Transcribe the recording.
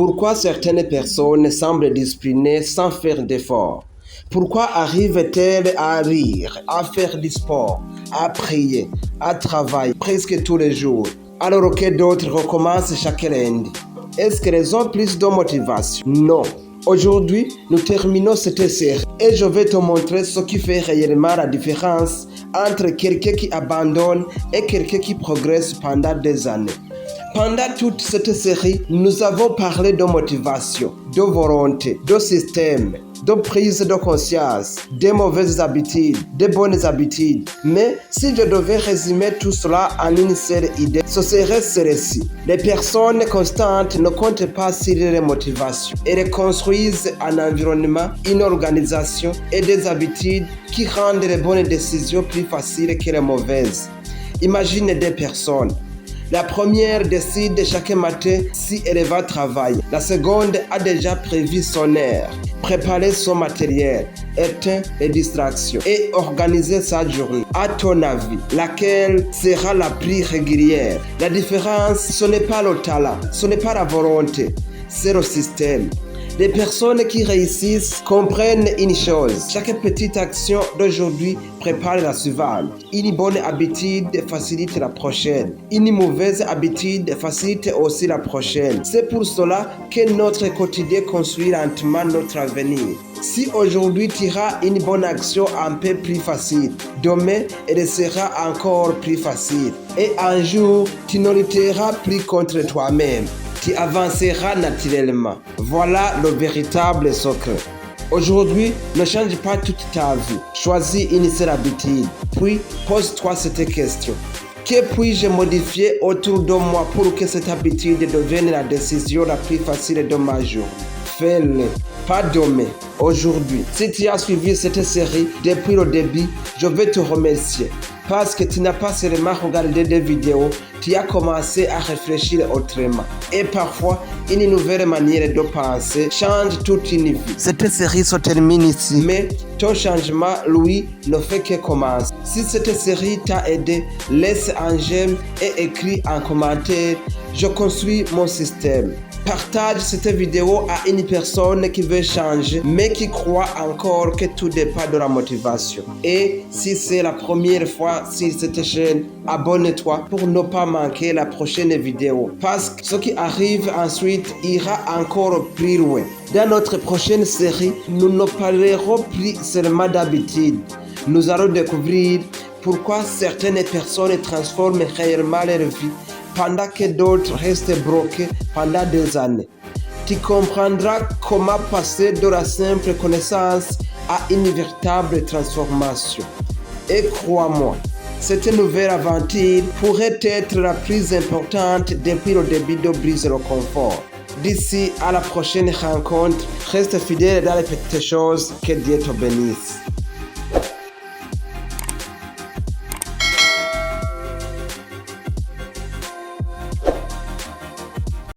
Pourquoi certaines personnes semblent disciplinées sans faire d'efforts? Pourquoi arrivent-elles à rire, à faire du sport, à prier, à travailler presque tous les jours, alors que d'autres recommencent chaque lundi? Est-ce qu'elles ont plus de motivation? Non. Aujourd'hui, nous terminons cette série et je vais te montrer ce qui fait réellement la différence entre quelqu'un qui abandonne et quelqu'un qui progresse pendant des années. Pendant toute cette série, nous avons parlé de motivation, de volonté, de système, de prise de conscience, des mauvaises habitudes, des bonnes habitudes. Mais si je devais résumer tout cela en une seule idée, ce serait celle-ci. Les personnes constantes ne comptent pas sur les motivations. Elles construisent un environnement, une organisation et des habitudes qui rendent les bonnes décisions plus faciles que les mauvaises. Imagine des personnes. La première décide chaque matin si elle va travailler. La seconde a déjà prévu son heure, préparé son matériel, éteint les distractions et organisé sa journée. À ton avis, laquelle sera la plus régulière? La différence, ce n'est pas le talent, ce n'est pas la volonté, c'est le système. Les personnes qui réussissent comprennent une chose. Chaque petite action d'aujourd'hui prépare la suivante. Une bonne habitude facilite la prochaine. Une mauvaise habitude facilite aussi la prochaine. C'est pour cela que notre quotidien construit lentement notre avenir. Si aujourd'hui tu auras une bonne action un peu plus facile, demain elle sera encore plus facile. Et un jour, tu ne lutteras plus contre toi-même. Tu avanceras naturellement. Voilà le véritable secret. Aujourd'hui, ne change pas toute ta vie. Choisis une seule habitude. Puis, pose-toi cette question. Que puis-je modifier autour de moi pour que cette habitude devienne la décision la plus facile de ma journée? Fais-le. Pas demain, aujourd'hui. Si tu as suivi cette série depuis le début, je vais te remercier. Parce que tu n'as pas seulement regardé des vidéos, tu as commencé à réfléchir autrement. Et parfois, une nouvelle manière de penser change toute une vie. Cette série se termine ici, mais ton changement, lui, ne fait que commencer. Si cette série t'a aidé, laisse un j'aime et écris un commentaire. Je construis mon système. Partage cette vidéo à une personne qui veut changer, mais qui croit encore que tout dépend de la motivation. Et si c'est la première fois sur cette chaîne, abonne-toi pour ne pas manquer la prochaine vidéo. Parce que ce qui arrive ensuite ira encore plus loin. Dans notre prochaine série, nous ne parlerons plus seulement d'habitude. Nous allons découvrir pourquoi certaines personnes transforment réellement leur vie pendant que d'autres restent bloqués pendant des années. Tu comprendras comment passer de la simple connaissance à une véritable transformation. Et crois-moi, cette nouvelle aventure pourrait être la plus importante depuis le début de Brise le confort. D'ici à la prochaine rencontre, reste fidèle dans les petites choses. Que Dieu te bénisse.